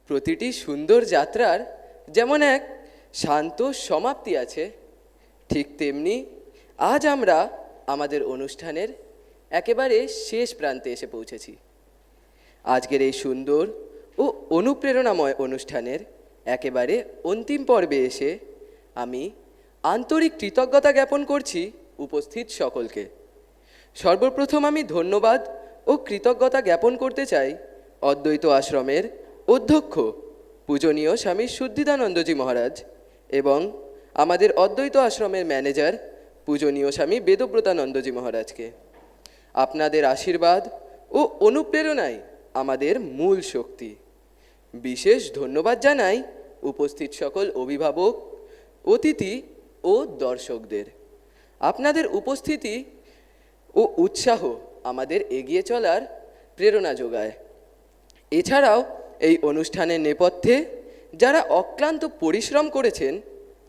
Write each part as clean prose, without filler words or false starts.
প্রতিটি সুন্দর যাত্রার যেমন এক শান্ত সমাপ্তি আছে, ঠিক তেমনি আজ আমরা আমাদের অনুষ্ঠানের একেবারে শেষ প্রান্তে এসে পৌঁছেছি। আজকের এই সুন্দর ও অনুপ্রেরণাময় অনুষ্ঠানের একেবারে অন্তিম পর্বে এসে আমি আন্তরিক কৃতজ্ঞতা জ্ঞাপন করছি উপস্থিত সকলকে। সর্বপ্রথম আমি ধন্যবাদ ও কৃতজ্ঞতা জ্ঞাপন করতে চাই অদ্বৈত আশ্রমের অধ্যক্ষ পূজনীয় স্বামী শুদ্ধিদানন্দজি মহারাজ এবং আমাদের অদ্বৈত আশ্রমের ম্যানেজার পূজনীয় স্বামী বেদব্রতানন্দজি মহারাজকে। আপনাদের আশীর্বাদ ও অনুপ্রেরণাই আমাদের মূল শক্তি। বিশেষ ধন্যবাদ জানাই উপস্থিত সকল অভিভাবক, অতিথি ও দর্শকদের। আপনাদের উপস্থিতি ও উৎসাহ আমাদের এগিয়ে চলার প্রেরণা যোগায়। এছাড়াও এই অনুষ্ঠানের নেপথ্যে যারা অক্লান্ত পরিশ্রম করেছেন,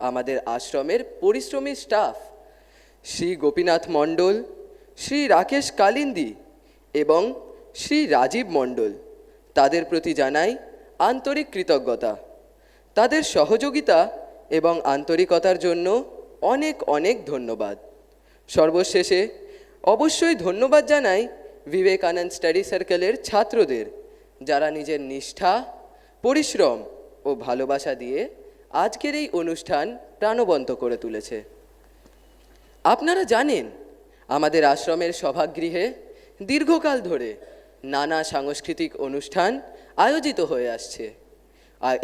আমাদের আশ্রমের পরিশ্রমী স্টাফ শ্রী গোপীনাথ মণ্ডল, শ্রী রাকেশ কালিন্দী এবং শ্রী রাজীব মণ্ডল, তাদের প্রতি জানাই আন্তরিক কৃতজ্ঞতা। তাদের সহযোগিতা এবং আন্তরিকতার জন্য অনেক অনেক ধন্যবাদ। সর্বশেষে অবশ্যই ধন্যবাদ জানাই বিবেকানন্দ স্টাডি সার্কেলের ছাত্রদের, যারা নিজের নিষ্ঠা, পরিশ্রম ও ভালোবাসা দিয়ে আজকের এই অনুষ্ঠান প্রাণবন্ত করে তুলেছে। আপনারা জানেন, আমাদের আশ্রমের সভাগৃহে দীর্ঘকাল ধরে নানা সাংস্কৃতিক অনুষ্ঠান আয়োজিত হয়ে আসছে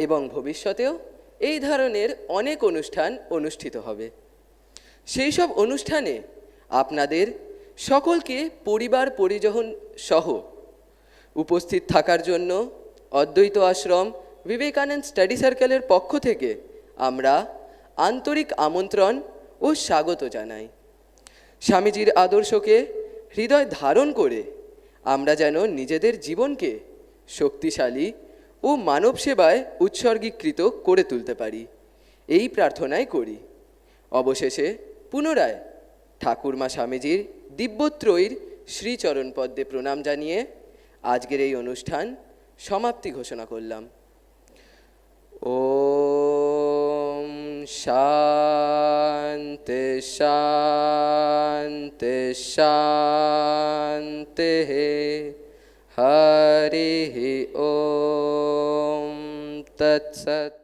এবং ভবিষ্যতেও এই ধরনের অনেক অনুষ্ঠান অনুষ্ঠিত হবে। সেই সব অনুষ্ঠানে আপনাদের সকলকে পরিবার পরিজন সহ উপস্থিত থাকার জন্য অদ্বৈত আশ্রম বিবেকানন্দ স্টাডি সার্কেলের পক্ষ থেকে আমরা আন্তরিক আমন্ত্রণ ও স্বাগত জানাই। স্বামীজির আদর্শকে হৃদয় ধারণ করে আমরা যেন নিজেদের জীবনকে শক্তিশালী ও মানব সেবায় উৎসর্গীকৃত করে তুলতে পারি, এই প্রার্থনাই করি। অবশেষে পুনরায় ঠাকুরমা স্বামীজির দিব্যত্রয়ীর শ্রীচরণপদ্মে প্রণাম জানিয়ে আজকের এই অনুষ্ঠান সমাপ্তি ঘোষণা করলাম। ওম শান্তি শান্তি শান্তি। হরি ওম তৎসৎ।